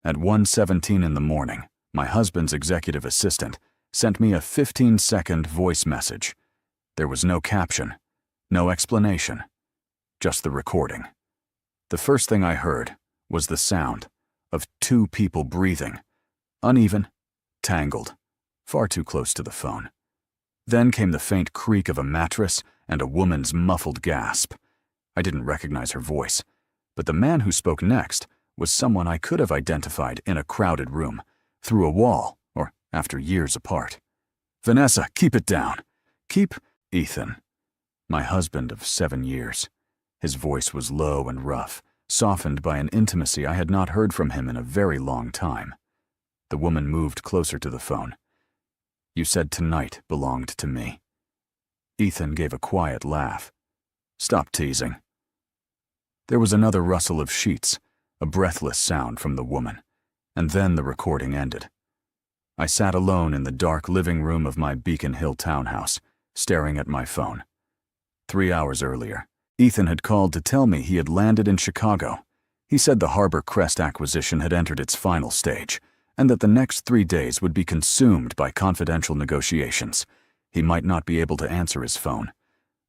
At 1:17 in the morning, my husband's executive assistant sent me a 15-second voice message. There was no caption, no explanation, just the recording. The first thing I heard was the sound of two people breathing, uneven, tangled, far too close to the phone. Then came the faint creak of a mattress and a woman's muffled gasp. I didn't recognize her voice, but the man who spoke next was someone I could have identified in a crowded room, through a wall, or after years apart. "Vanessa, keep it down. Keep..." Ethan, my husband of 7 years. His voice was low and rough, softened by an intimacy I had not heard from him in a very long time. The woman moved closer to the phone. "You said tonight belonged to me." Ethan gave a quiet laugh. "Stop teasing." There was another rustle of sheets, a breathless sound from the woman, and then the recording ended. I sat alone in the dark living room of my Beacon Hill townhouse, staring at my phone. 3 hours earlier, Ethan had called to tell me he had landed in Chicago. He said the Harbor Crest acquisition had entered its final stage, and that the next 3 days would be consumed by confidential negotiations. He might not be able to answer his phone.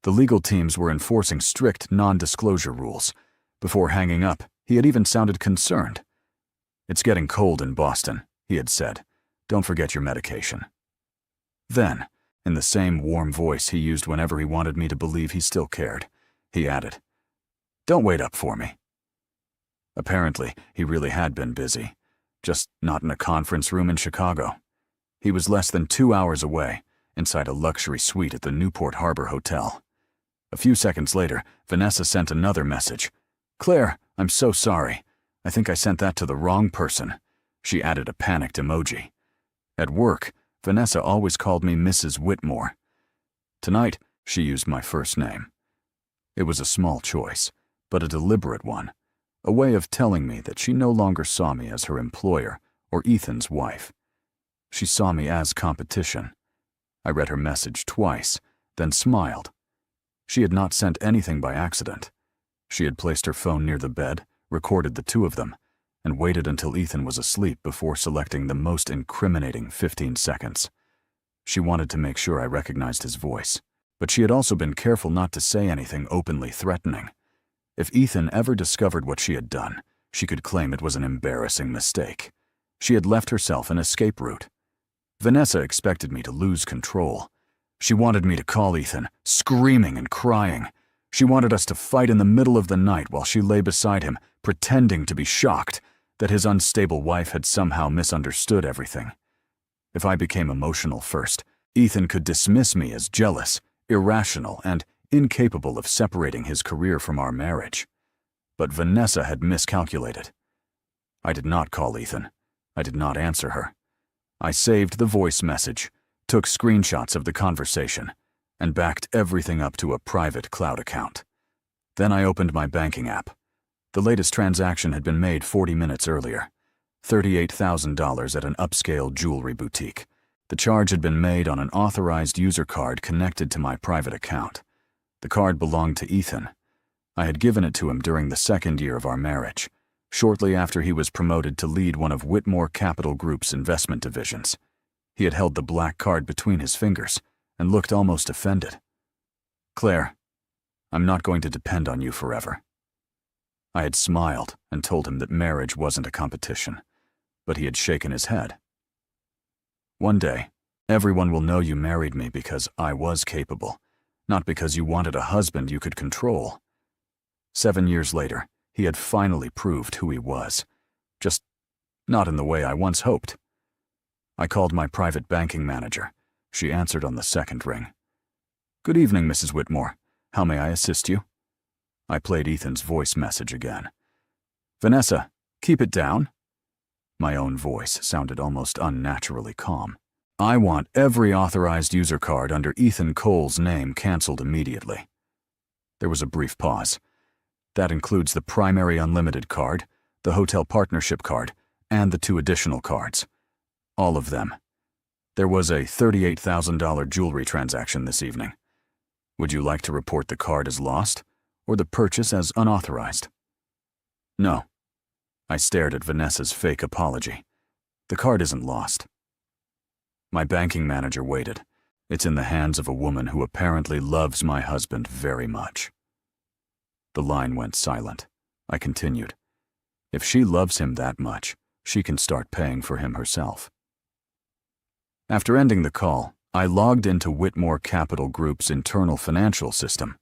The legal teams were enforcing strict non-disclosure rules. Before hanging up, he had even sounded concerned. "It's getting cold in Boston," he had said. "Don't forget your medication." Then, in the same warm voice he used whenever he wanted me to believe he still cared, he added, "Don't wait up for me." Apparently, he really had been busy, just not in a conference room in Chicago. He was less than 2 hours away, inside a luxury suite at the Newport Harbor Hotel. A few seconds later, Vanessa sent another message. "Claire, I'm so sorry. I think I sent that to the wrong person." She added a panicked emoji. At work, Vanessa always called me Mrs. Whitmore. Tonight, she used my first name. It was a small choice, but a deliberate one, a way of telling me that she no longer saw me as her employer or Ethan's wife. She saw me as competition. I read her message twice, then smiled. She had not sent anything by accident. She had placed her phone near the bed, recorded the two of them, and waited until Ethan was asleep before selecting the most incriminating 15 seconds. She wanted to make sure I recognized his voice, but she had also been careful not to say anything openly threatening. If Ethan ever discovered what she had done, she could claim it was an embarrassing mistake. She had left herself an escape route. Vanessa expected me to lose control. She wanted me to call Ethan, screaming and crying. She wanted us to fight in the middle of the night while she lay beside him, pretending to be shocked that his unstable wife had somehow misunderstood everything. If I became emotional first, Ethan could dismiss me as jealous, irrational, and incapable of separating his career from our marriage. But Vanessa had miscalculated. I did not call Ethan. I did not answer her. I saved the voice message, took screenshots of the conversation, and backed everything up to a private cloud account. Then I opened my banking app. The latest transaction had been made 40 minutes earlier, $38,000 at an upscale jewelry boutique. The charge had been made on an authorized user card connected to my private account. The card belonged to Ethan. I had given it to him during the 2nd year of our marriage, shortly after he was promoted to lead one of Whitmore Capital Group's investment divisions. He had held the black card between his fingers and looked almost offended. "Claire, I'm not going to depend on you forever." I had smiled and told him that marriage wasn't a competition, but he had shaken his head. "One day, everyone will know you married me because I was capable, not because you wanted a husband you could control." 7 years later, he had finally proved who he was, just not in the way I once hoped. I called my private banking manager. She answered on the 2nd ring. "Good evening, Mrs. Whitmore. How may I assist you?" I played Ethan's voice message again. "Vanessa, keep it down." My own voice sounded almost unnaturally calm. "I want every authorized user card under Ethan Cole's name canceled immediately." There was a brief pause. "That includes the primary unlimited card, the hotel partnership card, and the 2 additional cards. All of them. There was a $38,000 jewelry transaction this evening. Would you like to report the card as lost, or the purchase as unauthorized?" "No." I stared at Vanessa's fake apology. The card isn't lost. My banking manager waited. It's in the hands of a woman who apparently loves my husband very much. The line went silent. I continued. If she loves him that much, she can start paying for him herself. After ending the call, I logged into Whitmore Capital Group's internal financial system.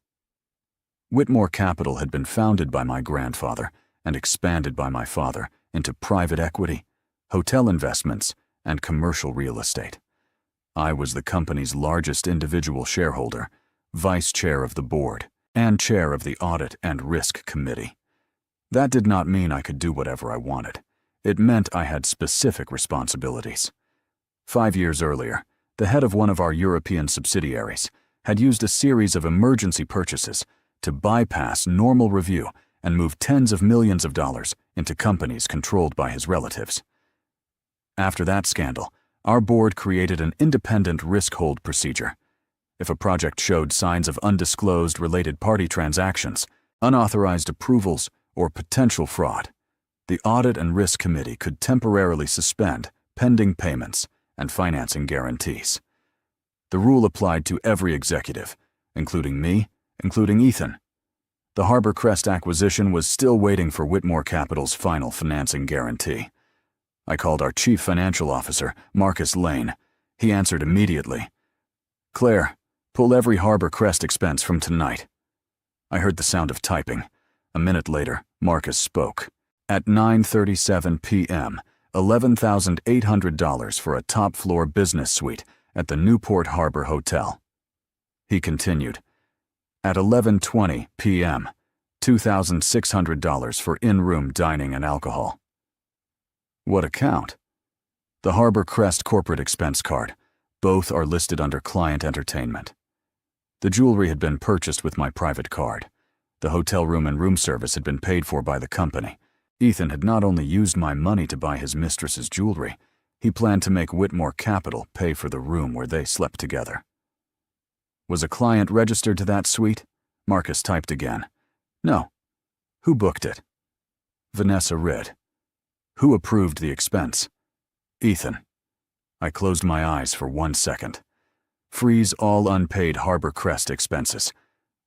Whitmore Capital had been founded by my grandfather and expanded by my father into private equity, hotel investments, and commercial real estate. I was the company's largest individual shareholder, vice chair of the board, and chair of the Audit and Risk Committee. That did not mean I could do whatever I wanted. It meant I had specific responsibilities. 5 years earlier, the head of one of our European subsidiaries had used a series of emergency purchases to bypass normal review and move tens of millions of dollars into companies controlled by his relatives. After that scandal, our board created an independent risk hold procedure. If a project showed signs of undisclosed related party transactions, unauthorized approvals, or potential fraud, the Audit and Risk Committee could temporarily suspend pending payments and financing guarantees. The rule applied to every executive, including me, including Ethan. The Harbor Crest acquisition was still waiting for Whitmore Capital's final financing guarantee. I called our chief financial officer, Marcus Lane. He answered immediately. "Claire, pull every Harbor Crest expense from tonight." I heard the sound of typing. A minute later, Marcus spoke. At 9:37 p.m., $11,800 for a top-floor business suite at the Newport Harbor Hotel. He continued. At 11:20 p.m., $2,600 for in-room dining and alcohol. What account? The Harbor Crest corporate expense card. Both are listed under client entertainment. The jewelry had been purchased with my private card. The hotel room and room service had been paid for by the company. Ethan had not only used my money to buy his mistress's jewelry, he planned to make Whitmore Capital pay for the room where they slept together. Was a client registered to that suite? Marcus typed again. No. Who booked it? Vanessa read. Who approved the expense? Ethan. I closed my eyes for 1 second. Freeze all unpaid Harbor Crest expenses.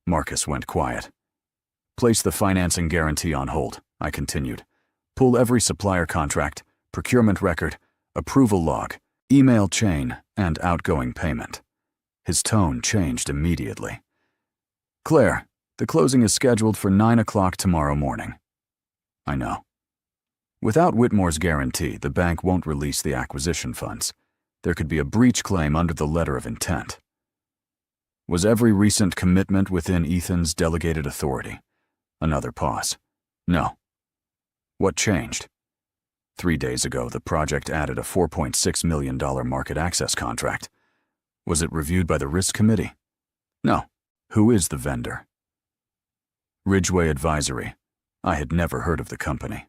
Marcus went quiet. Place the financing guarantee on hold, I continued. Pull every supplier contract, procurement record, approval log, email chain, and outgoing payment. His tone changed immediately. Claire, the closing is scheduled for 9 o'clock tomorrow morning. I know. Without Whitmore's guarantee, the bank won't release the acquisition funds. There could be a breach claim under the letter of intent. Was every recent commitment within Ethan's delegated authority? Another pause. No. What changed? 3 days ago, the project added a $4.6 million market access contract. Was it reviewed by the Risk Committee? No. Who is the vendor? Ridgeway Advisory. I had never heard of the company.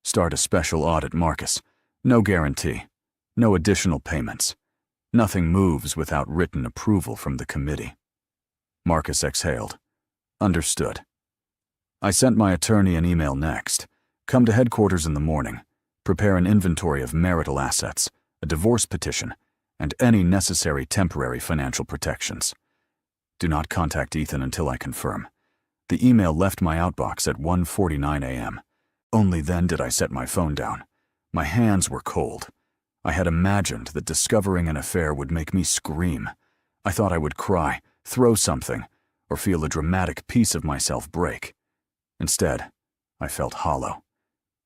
Start a special audit, Marcus. No guarantee. No additional payments. Nothing moves without written approval from the committee. Marcus exhaled. Understood. I sent my attorney an email next. Come to headquarters in the morning. Prepare an inventory of marital assets, a divorce petition, and any necessary temporary financial protections. Do not contact Ethan until I confirm. The email left my outbox at 1:49 a.m. Only then did I set my phone down. My hands were cold. I had imagined that discovering an affair would make me scream. I thought I would cry, throw something, or feel a dramatic piece of myself break. Instead, I felt hollow.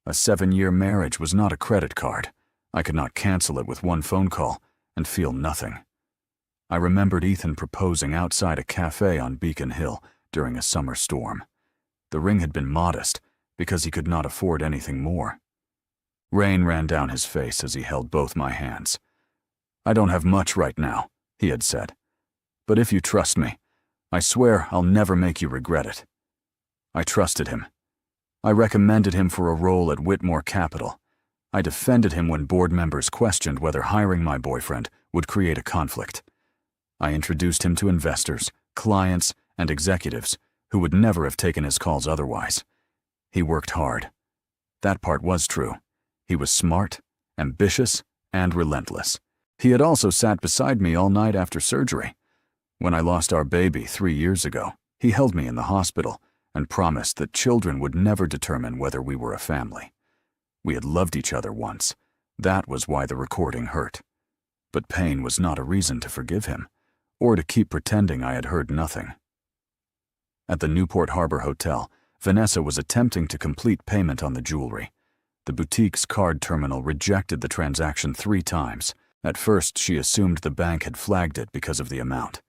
A 7-year marriage was not a credit card. I could not cancel it with one phone call and feel nothing. I remembered Ethan proposing outside a cafe on Beacon Hill during a summer storm. The ring had been modest because he could not afford anything more. Rain ran down his face as he held both my hands. I don't have much right now, he had said. But if you trust me, I swear I'll never make you regret it. I trusted him. I recommended him for a role at Whitmore Capital. I defended him when board members questioned whether hiring my boyfriend would create a conflict. I introduced him to investors, clients, and executives who would never have taken his calls otherwise. He worked hard. That part was true. He was smart, ambitious, and relentless. He had also sat beside me all night after surgery. When I lost our baby 3 years ago, he held me in the hospital and promised that children would never determine whether we were a family. We had loved each other once. That was why the recording hurt. But pain was not a reason to forgive him, or to keep pretending I had heard nothing. At the Newport Harbor Hotel, Vanessa was attempting to complete payment on the jewelry. The boutique's card terminal rejected the transaction 3 times. At first, she assumed the bank had flagged it because of the amount.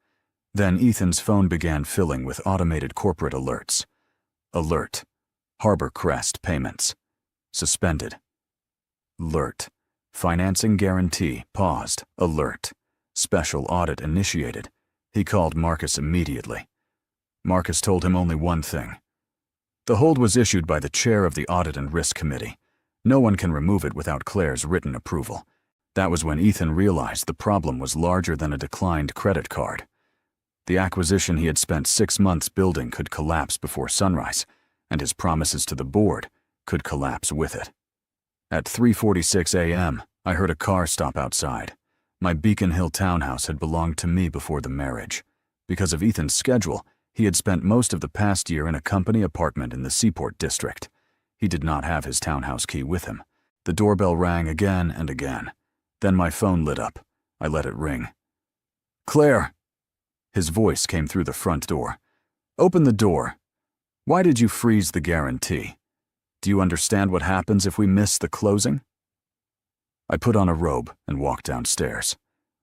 Then Ethan's phone began filling with automated corporate alerts. Alert: Harbor Crest payments suspended. Alert: financing guarantee paused. Alert: special audit initiated. He called Marcus immediately. Marcus told him only one thing. The hold was issued by the chair of the Audit and Risk Committee. No one can remove it without Claire's written approval. That was when Ethan realized the problem was larger than a declined credit card. The acquisition he had spent 6 months building could collapse before sunrise, and his promises to the board could collapse with it. At 3:46 a.m., I heard a car stop outside. My Beacon Hill townhouse had belonged to me before the marriage. Because of Ethan's schedule, he had spent most of the past year in a company apartment in the Seaport district. He did not have his townhouse key with him. The doorbell rang again and again. Then my phone lit up. I let it ring. "Claire!" His voice came through the front door. "Open the door. Why did you freeze the guarantee? Do you understand what happens if we miss the closing?" I put on a robe and walked downstairs.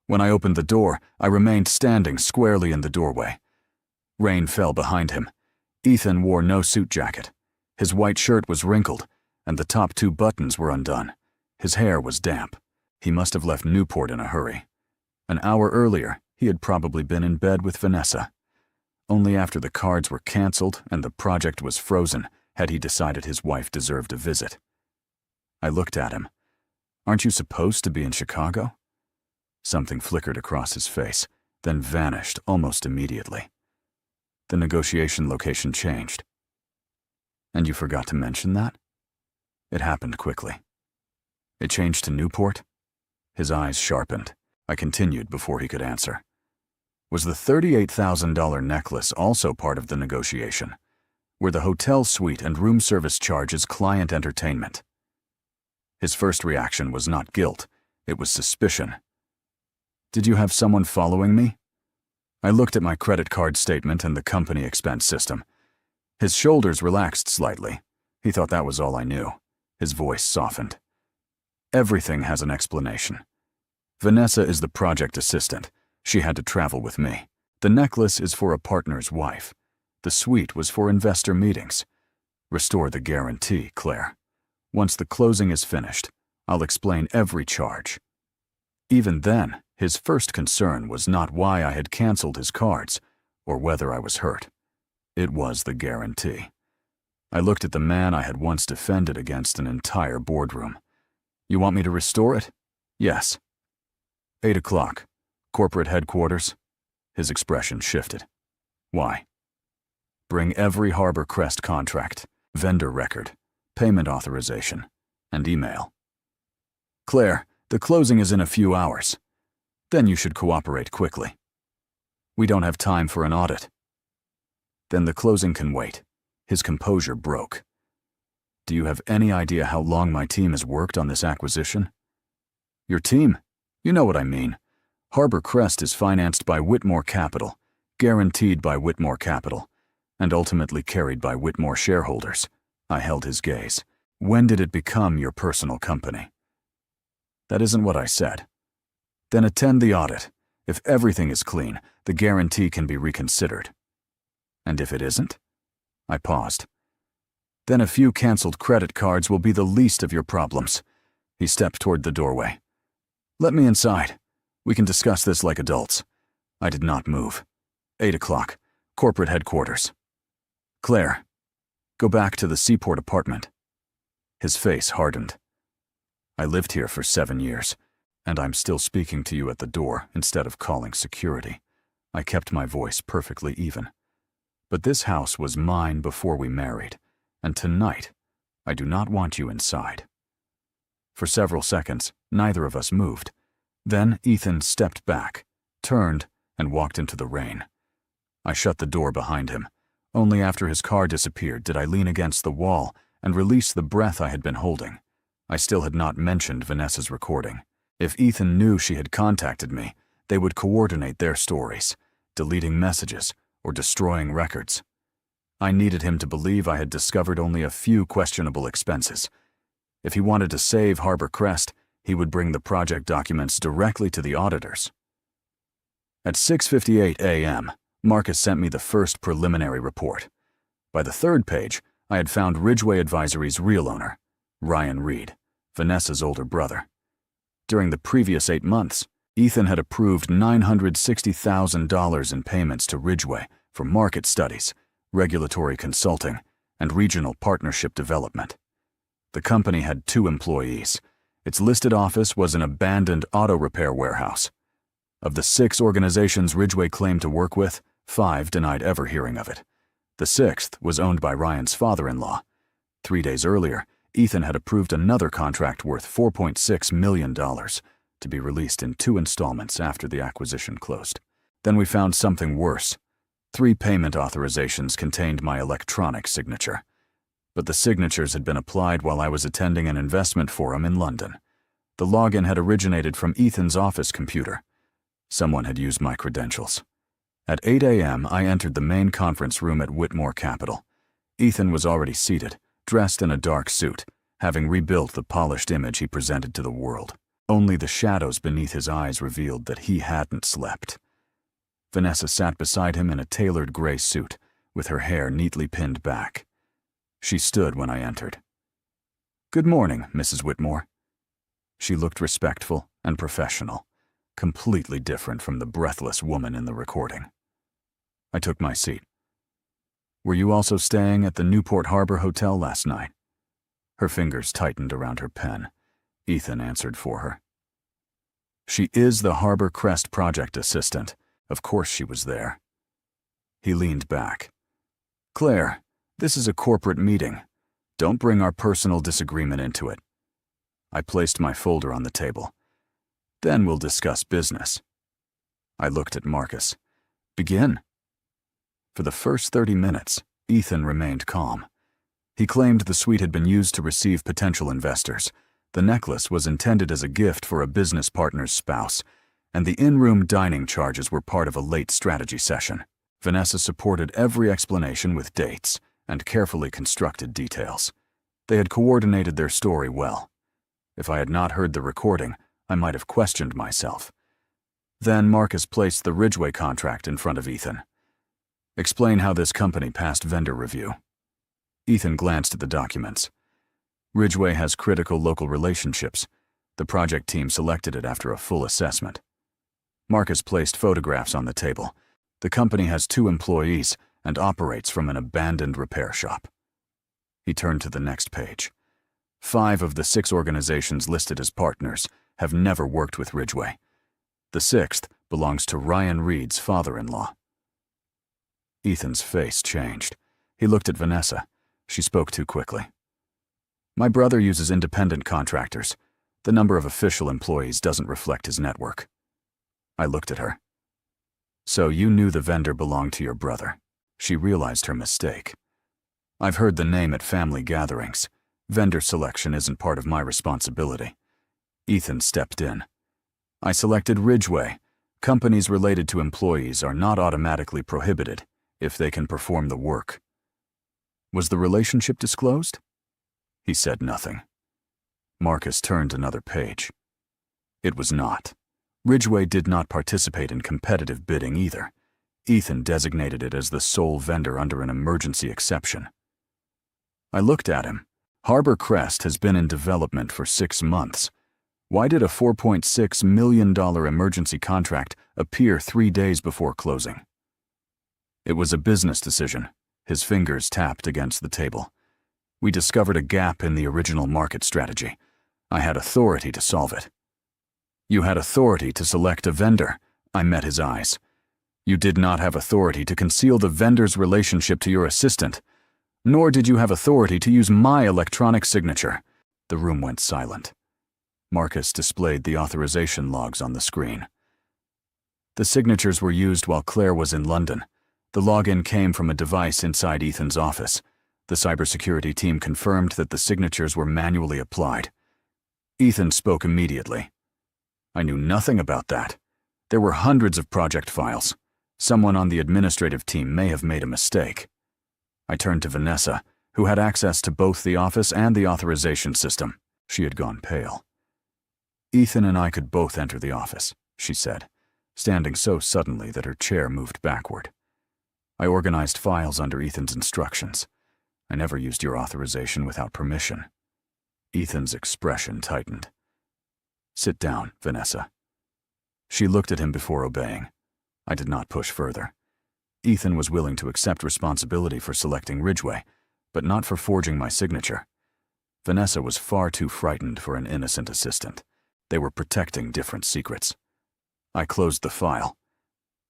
When I opened the door, I remained standing squarely in the doorway. Rain fell behind him. Ethan wore no suit jacket. His white shirt was wrinkled, and the top 2 buttons were undone. His hair was damp. He must have left Newport in a hurry. An hour earlier, he had probably been in bed with Vanessa. Only after the cards were canceled and the project was frozen had he decided his wife deserved a visit. I looked at him. "Aren't you supposed to be in Chicago?" Something flickered across his face, then vanished almost immediately. The negotiation location changed. "And you forgot to mention that?" It happened quickly. "It changed to Newport?" His eyes sharpened. I continued before he could answer. "Was the $38,000 necklace also part of the negotiation? Were the hotel suite and room service charges client entertainment?" His first reaction was not guilt, it was suspicion. "Did you have someone following me?" I looked at my credit card statement and the company expense system. His shoulders relaxed slightly. He thought that was all I knew. His voice softened. "Everything has an explanation. Vanessa is the project assistant. She had to travel with me. The necklace is for a partner's wife. The suite was for investor meetings. Restore the guarantee, Claire. Once the closing is finished, I'll explain every charge." Even then, his first concern was not why I had canceled his cards or whether I was hurt. It was the guarantee. I looked at the man I had once defended against an entire boardroom. "You want me to restore it?" "Yes." 8 o'clock. Corporate headquarters. His expression shifted. "Why?" "Bring every Harbor Crest contract, vendor record, payment authorization, and email." "Claire, the closing is in a few hours. Then you should cooperate quickly." "We don't have time for an audit." "Then the closing can wait." His composure broke. "Do you have any idea how long my team has worked on this acquisition?" "Your team? You know what I mean. Harbor Crest is financed by Whitmore Capital, guaranteed by Whitmore Capital, and ultimately carried by Whitmore shareholders." I held his gaze. "When did it become your personal company?" "That isn't what I said." "Then attend the audit. If everything is clean, the guarantee can be reconsidered." "And if it isn't?" I paused. "Then a few canceled credit cards will be the least of your problems." He stepped toward the doorway. "Let me inside. We can discuss this like adults." I did not move. 8 o'clock. Corporate headquarters. "Claire, go back to the Seaport apartment." His face hardened. "I lived here for 7 years, and I'm still speaking to you at the door instead of calling security." I kept my voice perfectly even. "But this house was mine before we married, and tonight, I do not want you inside." For several seconds, neither of us moved. Then Ethan stepped back, turned, and walked into the rain. I shut the door behind him. Only after his car disappeared did I lean against the wall and release the breath I had been holding. I still had not mentioned Vanessa's recording. If Ethan knew she had contacted me, they would coordinate their stories, deleting messages or destroying records. I needed him to believe I had discovered only a few questionable expenses. If he wanted to save Harbor Crest, he would bring the project documents directly to the auditors. At 6:58 a.m., Marcus sent me the first preliminary report. By the third page, I had found Ridgeway Advisory's real owner, Ryan Reed, Vanessa's older brother. During the previous 8 months, Ethan had approved $960,000 in payments to Ridgeway for market studies, regulatory consulting, and regional partnership development. The company had 2 employees. Its listed office was an abandoned auto repair warehouse. Of the 6 organizations Ridgeway claimed to work with, 5 denied ever hearing of it. The 6th was owned by Ryan's father-in-law. 3 days earlier, Ethan had approved another contract worth $4.6 million to be released in 2 installments after the acquisition closed. Then we found something worse. 3 payment authorizations contained my electronic signature. But the signatures had been applied while I was attending an investment forum in London. The login had originated from Ethan's office computer. Someone had used my credentials. At 8 a.m., I entered the main conference room at Whitmore Capital. Ethan was already seated, dressed in a dark suit, having rebuilt the polished image he presented to the world. Only the shadows beneath his eyes revealed that he hadn't slept. Vanessa sat beside him in a tailored gray suit, with her hair neatly pinned back. She stood when I entered. "Good morning, Mrs. Whitmore." She looked respectful and professional, completely different from the breathless woman in the recording. I took my seat. "Were you also staying at the Newport Harbor Hotel last night?" Her fingers tightened around her pen. Ethan answered for her. "She is the Harbor Crest project assistant. Of course she was there." He leaned back. "Claire, this is a corporate meeting. Don't bring our personal disagreement into it." I placed my folder on the table. "Then we'll discuss business." I looked at Marcus. "Begin." For the first 30 minutes, Ethan remained calm. He claimed the suite had been used to receive potential investors. The necklace was intended as a gift for a business partner's spouse, and the in-room dining charges were part of a late strategy session. Vanessa supported every explanation with dates and carefully constructed details. They had coordinated their story well. If I had not heard the recording, I might have questioned myself. Then Marcus placed the Ridgeway contract in front of Ethan. "Explain how this company passed vendor review." Ethan glanced at the documents. "Ridgeway has critical local relationships. The project team selected it after a full assessment." Marcus placed photographs on the table. "The company has 2 employees and operates from an abandoned repair shop." He turned to the next page. 5 of the 6 organizations listed as partners have never worked with Ridgeway. The 6th belongs to Ryan Reed's father-in-law. Ethan's face changed. He looked at Vanessa. She spoke too quickly. "My brother uses independent contractors. The number of official employees doesn't reflect his network." I looked at her. "So you knew the vendor belonged to your brother." She realized her mistake. "I've heard the name at family gatherings. Vendor selection isn't part of my responsibility." Ethan stepped in. "I selected Ridgeway. Companies related to employees are not automatically prohibited if they can perform the work." "Was the relationship disclosed?" He said nothing. Marcus turned another page. "It was not. Ridgeway did not participate in competitive bidding either. Ethan designated it as the sole vendor under an emergency exception." I looked at him. Harbor Crest has been in development for 6 months. Why did a $4.6 million emergency contract appear 3 days before closing? "It was a business decision." His fingers tapped against the table. "We discovered a gap in the original market strategy. I had authority to solve it." "You had authority to select a vendor." I met his eyes. "You did not have authority to conceal the vendor's relationship to your assistant." Nor did you have authority to use my electronic signature." The room went silent. Marcus displayed the authorization logs on the screen. The signatures were used while Claire was in London. The login came from a device inside Ethan's office. The cybersecurity team confirmed that the signatures were manually applied. Ethan spoke immediately. "I knew nothing about that. There were hundreds of project files. Someone on the administrative team may have made a mistake." I turned to Vanessa, who had access to both the office and the authorization system. She had gone pale. "Ethan and I could both enter the office," she said, standing so suddenly that her chair moved backward. "I organized files under Ethan's instructions. I never used your authorization without permission." Ethan's expression tightened. "Sit down, Vanessa." She looked at him before obeying. I did not push further. Ethan was willing to accept responsibility for selecting Ridgway, but not for forging my signature. Vanessa was far too frightened for an innocent assistant. They were protecting different secrets. I closed the file.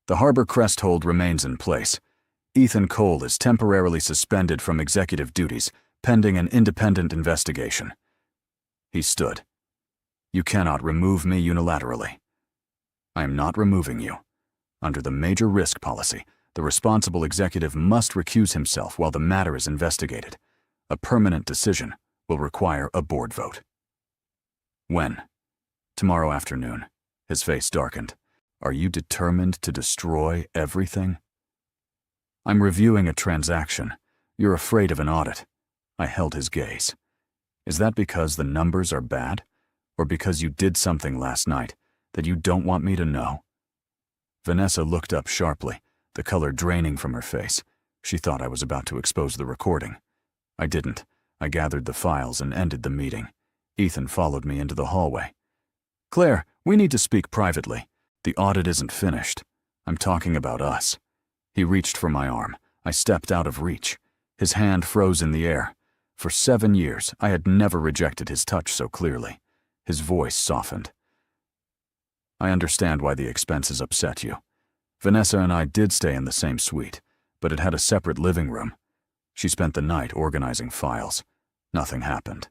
"The Harbor Crest hold remains in place. Ethan Cole is temporarily suspended from executive duties, pending an independent investigation." He stood. "You cannot remove me unilaterally." "I am not removing you. Under the major risk policy, the responsible executive must recuse himself while the matter is investigated. A permanent decision will require a board vote." "When?" "Tomorrow afternoon." His face darkened. "Are you determined to destroy everything?" "I'm reviewing a transaction. You're afraid of an audit." I held his gaze. "Is that because the numbers are bad? Or because you did something last night that you don't want me to know?" Vanessa looked up sharply, the color draining from her face. She thought I was about to expose the recording. I didn't. I gathered the files and ended the meeting. Ethan followed me into the hallway. "Claire, we need to speak privately. The audit isn't finished. I'm talking about us." He reached for my arm. I stepped out of reach. His hand froze in the air. For 7 years, I had never rejected his touch so clearly. His voice softened. "I understand why the expenses upset you. Vanessa and I did stay in the same suite, but it had a separate living room. She spent the night organizing files. Nothing happened."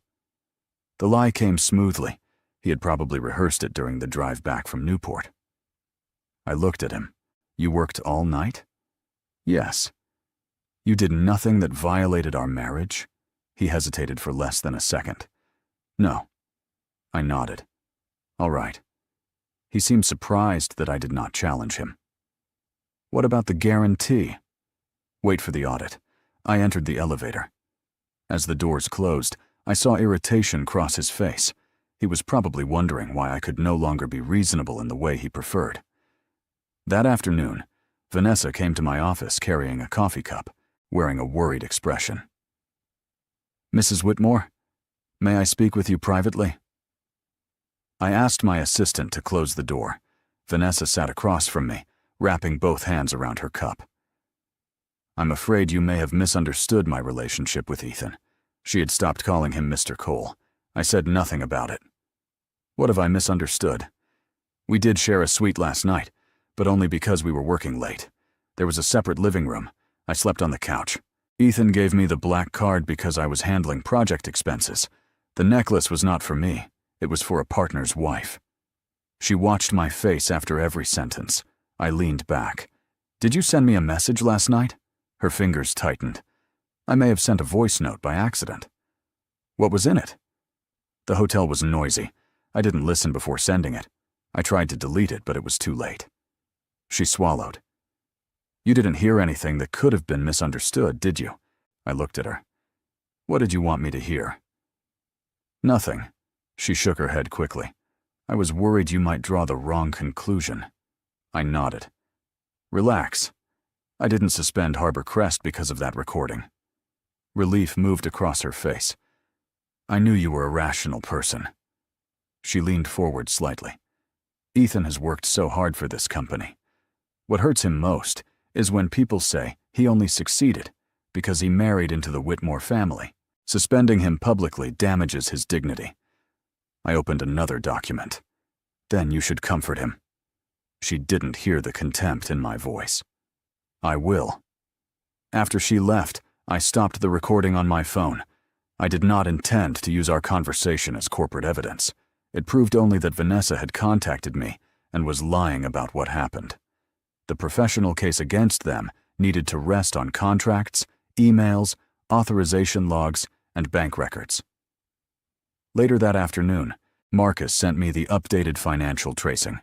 The lie came smoothly. He had probably rehearsed it during the drive back from Newport. I looked at him. "You worked all night?" "Yes." "You did nothing that violated our marriage?" He hesitated for less than a second. "No." I nodded. "All right." He seemed surprised that I did not challenge him. "What about the guarantee?" "Wait for the audit." I entered the elevator. As the doors closed, I saw irritation cross his face. He was probably wondering why I could no longer be reasonable in the way he preferred. That afternoon, Vanessa came to my office carrying a coffee cup, wearing a worried expression. "Mrs. Whitmore, may I speak with you privately?" I asked my assistant to close the door. Vanessa sat across from me, wrapping both hands around her cup. "I'm afraid you may have misunderstood my relationship with Ethan." She had stopped calling him Mr. Cole. I said nothing about it. "What have I misunderstood?" "We did share a suite last night, but only because we were working late. There was a separate living room. I slept on the couch. Ethan gave me the black card because I was handling project expenses. The necklace was not for me. It was for a partner's wife." She watched my face after every sentence. I leaned back. "Did you send me a message last night?" Her fingers tightened. "I may have sent a voice note by accident." "What was in it?" "The hotel was noisy. I didn't listen before sending it. I tried to delete it, but it was too late." She swallowed. "You didn't hear anything that could have been misunderstood, did you?" I looked at her. "What did you want me to hear?" "Nothing." She shook her head quickly. "I was worried you might draw the wrong conclusion." I nodded. "Relax. I didn't suspend Harbor Crest because of that recording." Relief moved across her face. "I knew you were a rational person." She leaned forward slightly. "Ethan has worked so hard for this company. What hurts him most is when people say he only succeeded because he married into the Whitmore family. Suspending him publicly damages his dignity." I opened another document. "Then you should comfort him." She didn't hear the contempt in my voice. "I will." After she left, I stopped the recording on my phone. I did not intend to use our conversation as corporate evidence. It proved only that Vanessa had contacted me and was lying about what happened. The professional case against them needed to rest on contracts, emails, authorization logs, and bank records. Later that afternoon, Marcus sent me the updated financial tracing.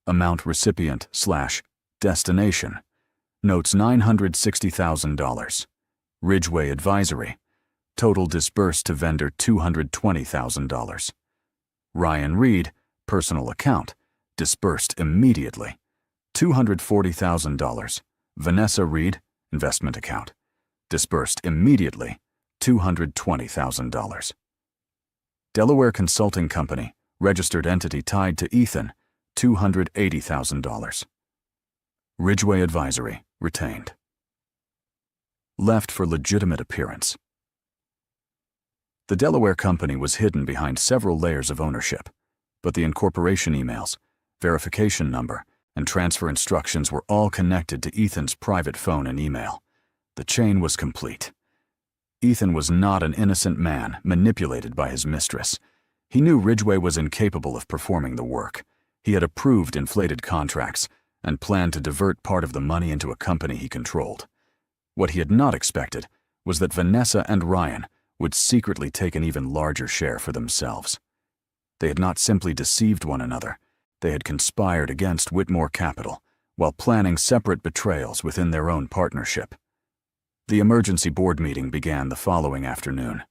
Amount recipient / destination. Notes $960,000. Ridgeway Advisory. Total disbursed to vendor $220,000. Ryan Reed, personal account, disbursed immediately. $240,000. Vanessa Reed, investment account, disbursed immediately. $220,000. Delaware Consulting Company, registered entity tied to Ethan, $280,000. Ridgeway Advisory, retained. Left for legitimate appearance. The Delaware company was hidden behind several layers of ownership, but the incorporation emails, verification number, and transfer instructions were all connected to Ethan's private phone and email. The chain was complete. Ethan was not an innocent man manipulated by his mistress. He knew Ridgeway was incapable of performing the work. He had approved inflated contracts and planned to divert part of the money into a company he controlled. What he had not expected was that Vanessa and Ryan would secretly take an even larger share for themselves. They had not simply deceived one another. They had conspired against Whitmore Capital while planning separate betrayals within their own partnership. The emergency board meeting began the following afternoon.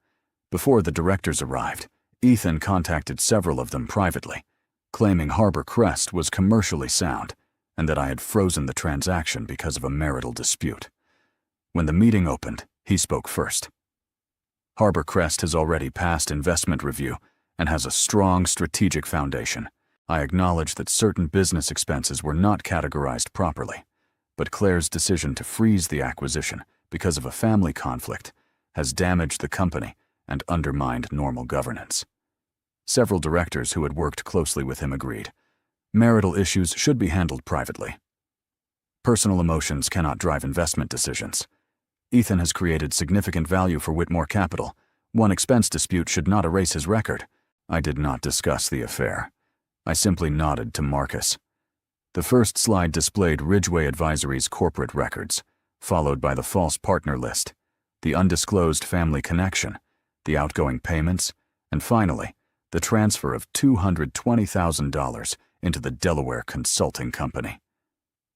Before the directors arrived, Ethan contacted several of them privately, claiming Harbor Crest was commercially sound and that I had frozen the transaction because of a marital dispute. When the meeting opened, he spoke first. Harbor Crest has already passed investment review and has a strong strategic foundation. I acknowledge that certain business expenses were not categorized properly, but Claire's decision to freeze the acquisition because of a family conflict has damaged the company and undermined normal governance. Several directors who had worked closely with him agreed. Marital issues should be handled privately. Personal emotions cannot drive investment decisions. Ethan has created significant value for Whitmore Capital. One expense dispute should not erase his record. I did not discuss the affair. I simply nodded to Marcus. The first slide displayed Ridgeway Advisory's corporate records, followed by the false partner list, the undisclosed family connection, the outgoing payments, and finally, the transfer of $220,000 into the Delaware Consulting Company.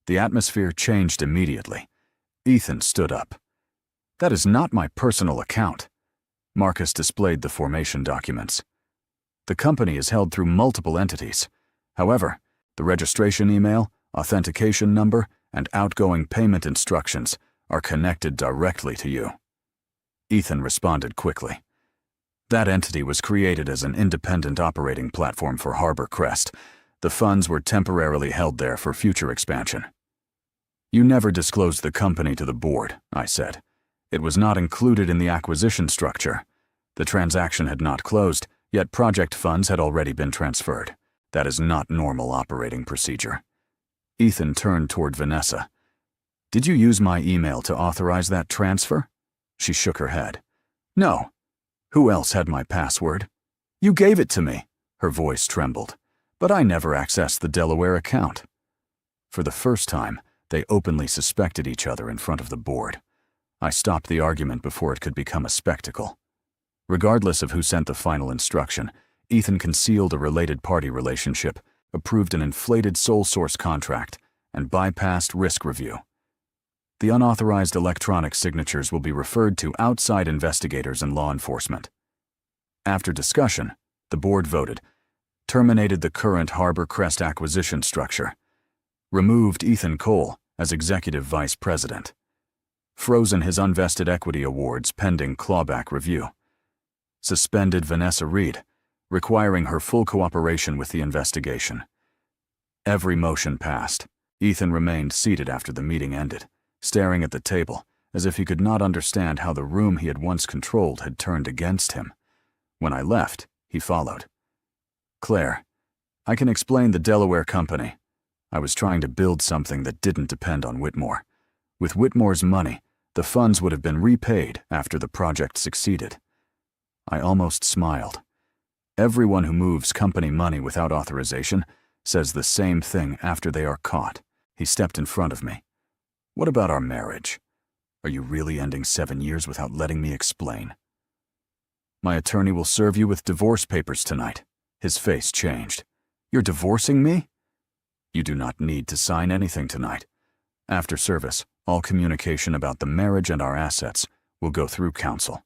The atmosphere changed immediately. Ethan stood up. "That is not my personal account." Marcus displayed the formation documents. "The company is held through multiple entities. However, the registration email, authentication number, and outgoing payment instructions are connected directly to you." Ethan responded quickly. "That entity was created as an independent operating platform for Harbor Crest. The funds were temporarily held there for future expansion." "You never disclosed the company to the board," I said. "It was not included in the acquisition structure. The transaction had not closed, yet project funds had already been transferred. That is not normal operating procedure." Ethan turned toward Vanessa. "Did you use my email to authorize that transfer?" She shook her head. "No. Who else had my password?" "You gave it to me." Her voice trembled. "But I never accessed the Delaware account." For the first time, they openly suspected each other in front of the board. I stopped the argument before it could become a spectacle. Regardless of who sent the final instruction, Ethan concealed a related party relationship, approved an inflated sole source contract, and bypassed risk review. The unauthorized electronic signatures will be referred to outside investigators and law enforcement. After discussion, the board voted, terminated the current Harbor Crest acquisition structure, removed Ethan Cole as executive vice president, frozen his unvested equity awards pending clawback review, suspended Vanessa Reed, requiring her full cooperation with the investigation. Every motion passed. Ethan remained seated after the meeting ended, staring at the table as if he could not understand how the room he had once controlled had turned against him. When I left, he followed. "Claire, I can explain the Delaware company. I was trying to build something that didn't depend on Whitmore. With Whitmore's money, The funds would have been repaid after the project succeeded. I almost smiled. Everyone who moves company money without authorization says the same thing after they are caught. He stepped in front of me. What about our marriage? Are you really ending 7 years without letting me explain? My attorney will serve you with divorce papers tonight. His face changed. You're divorcing me? You do not need to sign anything tonight. After service, all communication about the marriage and our assets will go through counsel.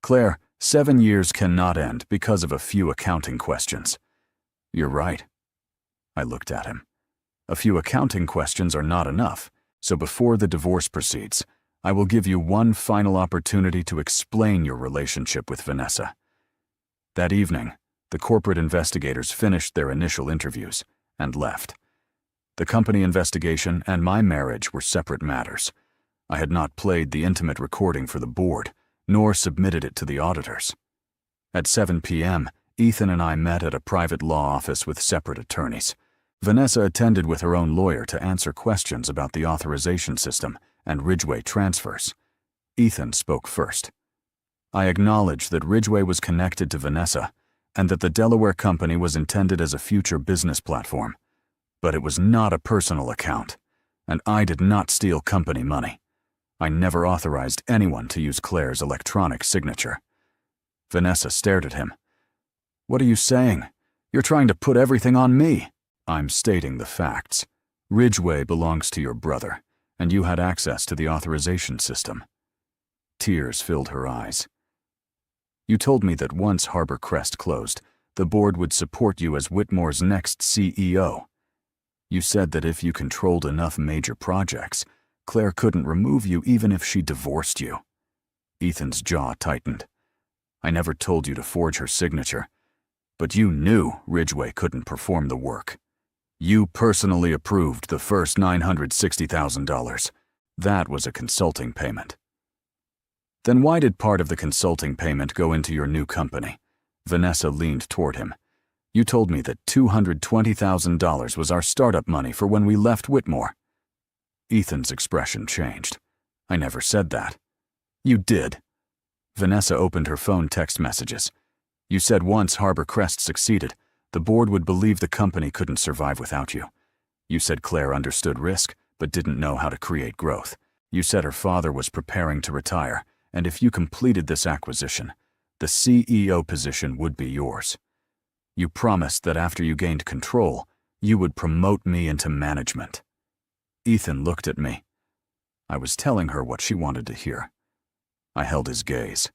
Claire, 7 years cannot end because of a few accounting questions. You're right. I looked at him. A few accounting questions are not enough, so before the divorce proceeds, I will give you one final opportunity to explain your relationship with Vanessa. That evening, the corporate investigators finished their initial interviews and left. The company investigation and my marriage were separate matters. I had not played the intimate recording for the board, nor submitted it to the auditors. At 7 p.m., Ethan and I met at a private law office with separate attorneys. Vanessa attended with her own lawyer to answer questions about the authorization system and Ridgeway transfers. Ethan spoke first. I acknowledged that Ridgeway was connected to Vanessa and that the Delaware company was intended as a future business platform. But it was not a personal account, and I did not steal company money. I never authorized anyone to use Claire's electronic signature. Vanessa stared at him. What are you saying? You're trying to put everything on me. I'm stating the facts. Ridgeway belongs to your brother, and you had access to the authorization system. Tears filled her eyes. You told me that once Harbor Crest closed, the board would support you as Whitmore's next CEO. You said that if you controlled enough major projects, Claire couldn't remove you even if she divorced you. Ethan's jaw tightened. I never told you to forge her signature, but you knew Ridgeway couldn't perform the work. You personally approved the first $960,000. That was a consulting payment. Then why did part of the consulting payment go into your new company? Vanessa leaned toward him. You told me that $220,000 was our startup money for when we left Whitmore. Ethan's expression changed. I never said that. You did. Vanessa opened her phone text messages. You said once Harbor Crest succeeded, the board would believe the company couldn't survive without you. You said Claire understood risk, but didn't know how to create growth. You said her father was preparing to retire, and if you completed this acquisition, the CEO position would be yours. You promised that after you gained control, you would promote me into management. Ethan looked at me. I was telling her what she wanted to hear. I held his gaze.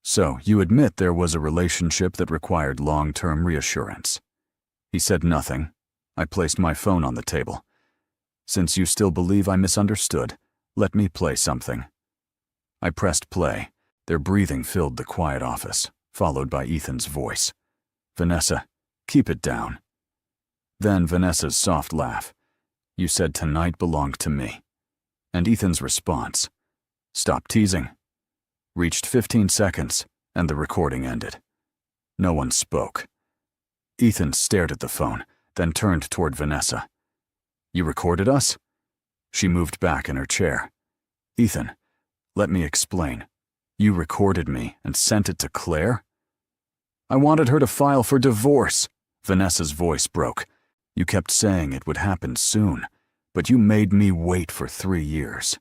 So, you admit there was a relationship that required long-term reassurance. He said nothing. I placed my phone on the table. Since you still believe I misunderstood, let me play something. I pressed play. Their breathing filled the quiet office, followed by Ethan's voice. Vanessa, keep it down. Then Vanessa's soft laugh. You said tonight belonged to me. And Ethan's response. Stop teasing. Reached 15 seconds, and the recording ended. No one spoke. Ethan stared at the phone, then turned toward Vanessa. You recorded us? She moved back in her chair. Ethan, let me explain. You recorded me and sent it to Claire? I wanted her to file for divorce. Vanessa's voice broke. You kept saying it would happen soon, but you made me wait for 3 years.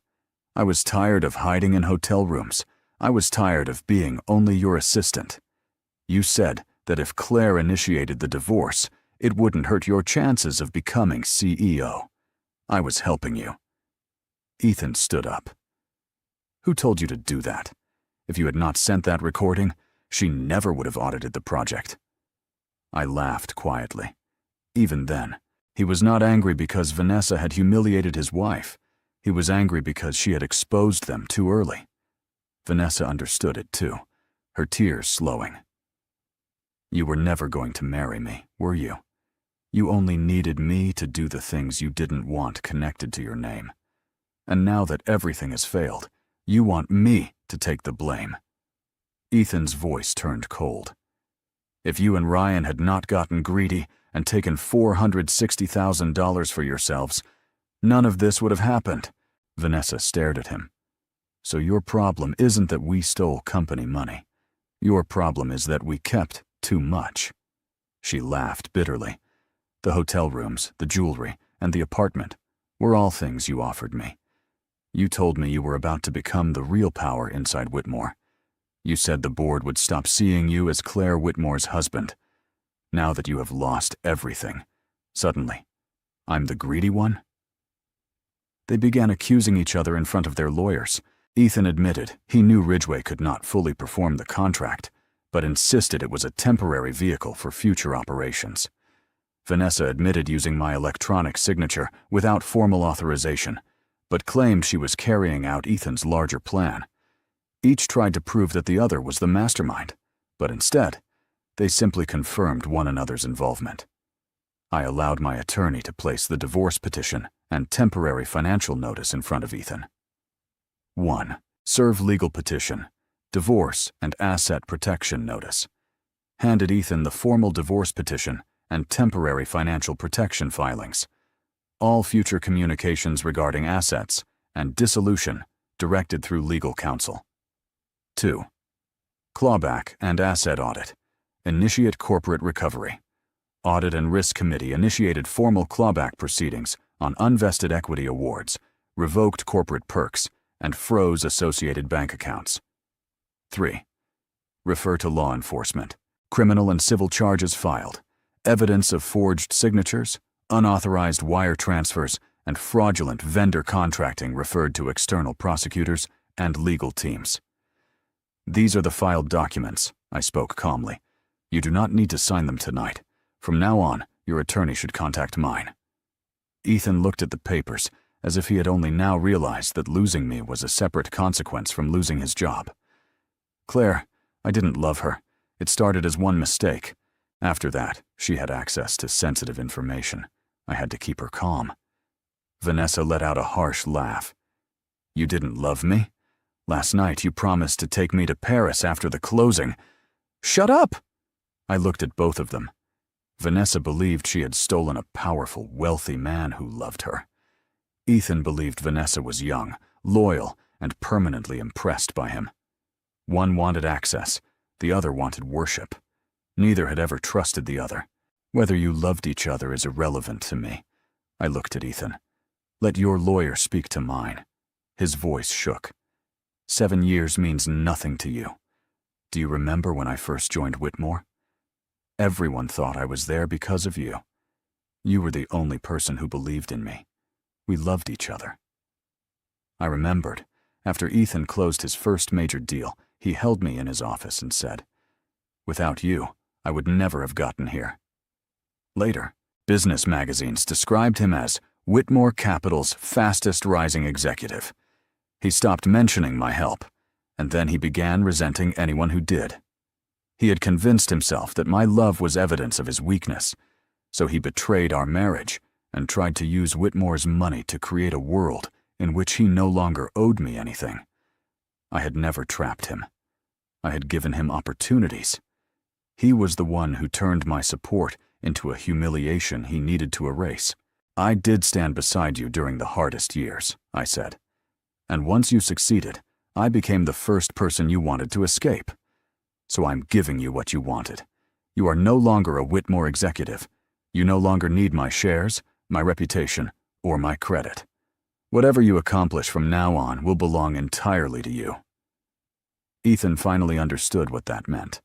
I was tired of hiding in hotel rooms. I was tired of being only your assistant. You said that if Claire initiated the divorce, it wouldn't hurt your chances of becoming CEO. I was helping you. Ethan stood up. Who told you to do that? If you had not sent that recording, she never would have audited the project. I laughed quietly. Even then, he was not angry because Vanessa had humiliated his wife. He was angry because she had exposed them too early. Vanessa understood it too, her tears slowing. You were never going to marry me, were you? You only needed me to do the things you didn't want connected to your name. And now that everything has failed, you want me to take the blame. Ethan's voice turned cold. If you and Ryan had not gotten greedy and taken $460,000 for yourselves, none of this would have happened. Vanessa stared at him, So your problem isn't that we stole company money. Your problem is that we kept too much." She laughed bitterly. "The hotel rooms, the jewelry, and the apartment were all things you offered me. You told me you were about to become the real power inside Whitmore. You said the board would stop seeing you as Claire Whitmore's husband. Now that you have lost everything, suddenly, I'm the greedy one?" They began accusing each other in front of their lawyers. Ethan admitted he knew Ridgway could not fully perform the contract, but insisted it was a temporary vehicle for future operations. Vanessa admitted using my electronic signature without formal authorization, but claimed she was carrying out Ethan's larger plan. Each tried to prove that the other was the mastermind, but instead, they simply confirmed one another's involvement. I allowed my attorney to place the divorce petition and temporary financial notice in front of Ethan. 1. Serve legal petition, divorce and asset protection notice. Handed Ethan the formal divorce petition and temporary financial protection filings. All future communications regarding assets and dissolution directed through legal counsel. 2. Clawback and asset audit. Initiate corporate recovery. Audit and Risk Committee initiated formal clawback proceedings on unvested equity awards, revoked corporate perks, and froze associated bank accounts. 3. Refer to law enforcement. Criminal and civil charges filed. Evidence of forged signatures, unauthorized wire transfers, and fraudulent vendor contracting referred to external prosecutors and legal teams. "These are the filed documents," I spoke calmly. "You do not need to sign them tonight. From now on, your attorney should contact mine." Ethan looked at the papers as if he had only now realized that losing me was a separate consequence from losing his job. "Claire, I didn't love her. It started as one mistake. After that, she had access to sensitive information. I had to keep her calm." Vanessa let out a harsh laugh. "You didn't love me? Last night you promised to take me to Paris after the closing." "Shut up!" I looked at both of them. Vanessa believed she had stolen a powerful, wealthy man who loved her. Ethan believed Vanessa was young, loyal, and permanently impressed by him. One wanted access, the other wanted worship. Neither had ever trusted the other. "Whether you loved each other is irrelevant to me." I looked at Ethan. "Let your lawyer speak to mine." His voice shook. 7 years means nothing to you. Do you remember when I first joined Whitmore? Everyone thought I was there because of you. You were the only person who believed in me. We loved each other." I remembered, after Ethan closed his first major deal, he held me in his office and said, "Without you, I would never have gotten here." Later, business magazines described him as Whitmore Capital's fastest rising executive. He stopped mentioning my help, and then he began resenting anyone who did. He had convinced himself that my love was evidence of his weakness, so he betrayed our marriage and tried to use Whitmore's money to create a world in which he no longer owed me anything. I had never trapped him. I had given him opportunities. He was the one who turned my support into a humiliation he needed to erase. "I did stand beside you during the hardest years," I said. "And once you succeeded, I became the first person you wanted to escape. So I'm giving you what you wanted. You are no longer a Whitmore executive. You no longer need my shares, my reputation, or my credit. Whatever you accomplish from now on will belong entirely to you." Ethan finally understood what that meant.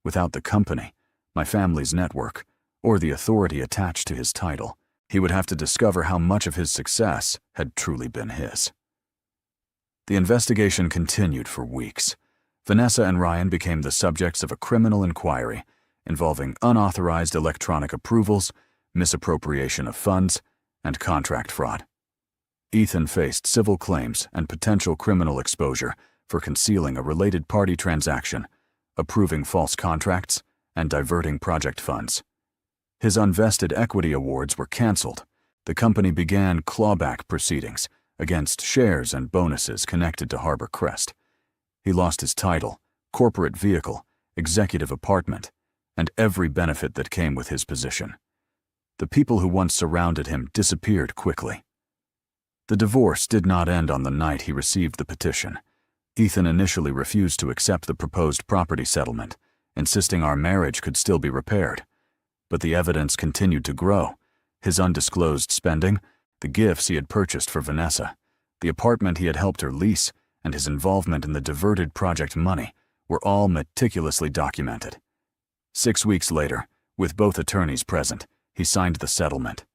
Without the company, my family's network, or the authority attached to his title, he would have to discover how much of his success had truly been his. The investigation continued for weeks. Vanessa and Ryan became the subjects of a criminal inquiry involving unauthorized electronic approvals, misappropriation of funds, and contract fraud. Ethan faced civil claims and potential criminal exposure for concealing a related party transaction, approving false contracts, and diverting project funds. His unvested equity awards were canceled. The company began clawback proceedings against shares and bonuses connected to Harbor Crest. He lost his title, corporate vehicle, executive apartment, and every benefit that came with his position. The people who once surrounded him disappeared quickly. The divorce did not end on the night he received the petition. Ethan initially refused to accept the proposed property settlement, insisting our marriage could still be repaired. But the evidence continued to grow. His undisclosed spending, the gifts he had purchased for Vanessa, the apartment he had helped her lease, and his involvement in the diverted project money were all meticulously documented. 6 weeks later, with both attorneys present, he signed the settlement.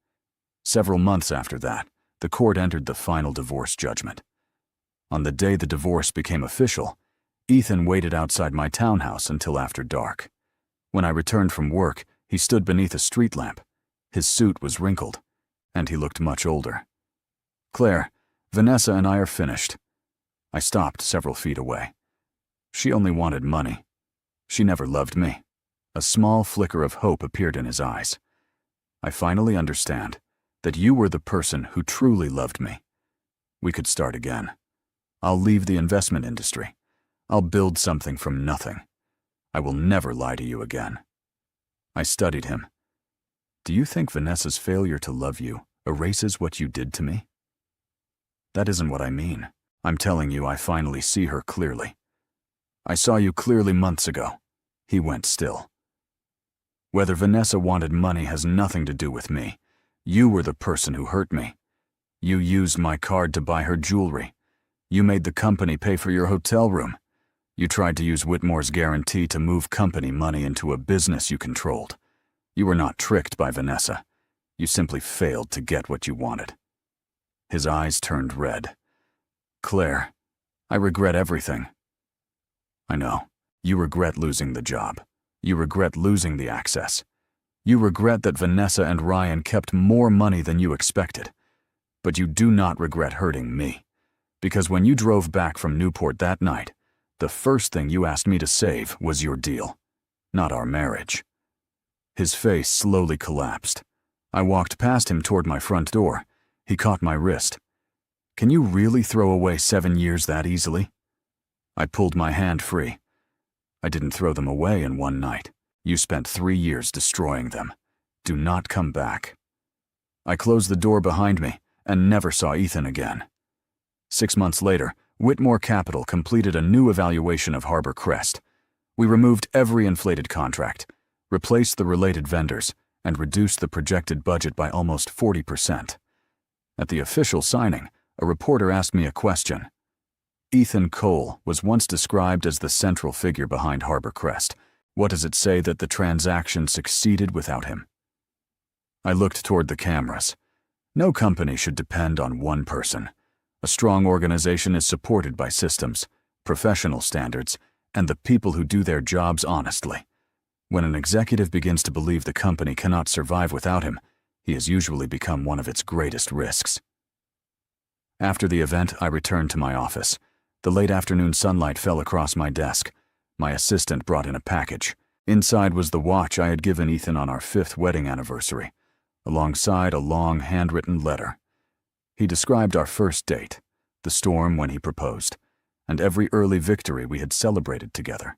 Several months after that, the court entered the final divorce judgment. On the day the divorce became official, Ethan waited outside my townhouse until after dark. When I returned from work, he stood beneath a street lamp. His suit was wrinkled, and he looked much older. "Claire, Vanessa and I are finished." I stopped several feet away. "She only wanted money. She never loved me." A small flicker of hope appeared in his eyes. "I finally understand that you were the person who truly loved me. We could start again. I'll leave the investment industry. I'll build something from nothing. I will never lie to you again." I studied him. "Do you think Vanessa's failure to love you erases what you did to me?" "That isn't what I mean. I'm telling you I finally see her clearly. I saw you clearly months ago." He went still. "Whether Vanessa wanted money has nothing to do with me. You were the person who hurt me. You used my card to buy her jewelry. You made the company pay for your hotel room. You tried to use Whitmore's guarantee to move company money into a business you controlled. You were not tricked by Vanessa. You simply failed to get what you wanted." His eyes turned red. "Claire, I regret everything." "I know. You regret losing the job. You regret losing the access. You regret that Vanessa and Ryan kept more money than you expected. But you do not regret hurting me. Because when you drove back from Newport that night, the first thing you asked me to save was your deal, not our marriage." His face slowly collapsed. I walked past him toward my front door. He caught my wrist. "Can you really throw away 7 years that easily?" I pulled my hand free. "I didn't throw them away in one night. You spent 3 years destroying them. Do not come back." I closed the door behind me and never saw Ethan again. 6 months later, Whitmore Capital completed a new evaluation of Harbor Crest. We removed every inflated contract, replaced the related vendors, and reduced the projected budget by almost 40%. At the official signing, a reporter asked me a question. Ethan Cole was once described as the central figure behind Harbor Crest. What does it say that the transaction succeeded without him? I looked toward the cameras. No company should depend on one person. A strong organization is supported by systems, professional standards, and the people who do their jobs honestly. When an executive begins to believe the company cannot survive without him, he has usually become one of its greatest risks. After the event, I returned to my office. The late afternoon sunlight fell across my desk. My assistant brought in a package. Inside was the watch I had given Ethan on our 5th wedding anniversary, alongside a long handwritten letter. He described our first date, the storm when he proposed, and every early victory we had celebrated together.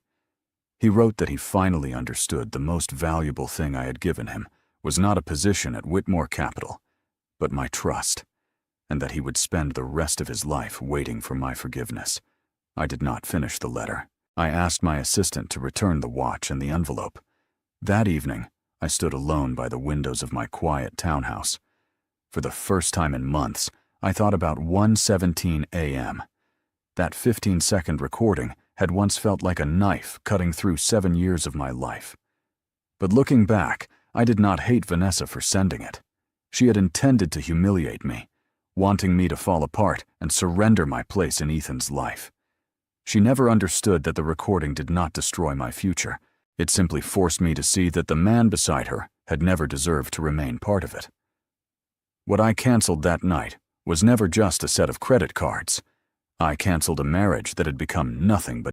He wrote that he finally understood the most valuable thing I had given him was not a position at Whitmore Capital, but my trust, and that he would spend the rest of his life waiting for my forgiveness. I did not finish the letter. I asked my assistant to return the watch and the envelope. That evening, I stood alone by the windows of my quiet townhouse. For the first time in months, I thought about 1:17 a.m. That 15-second recording had once felt like a knife cutting through 7 years of my life. But looking back, I did not hate Vanessa for sending it. She had intended to humiliate me, wanting me to fall apart and surrender my place in Ethan's life. She never understood that the recording did not destroy my future. It simply forced me to see that the man beside her had never deserved to remain part of it. What I canceled that night was never just a set of credit cards. I canceled a marriage that had become nothing but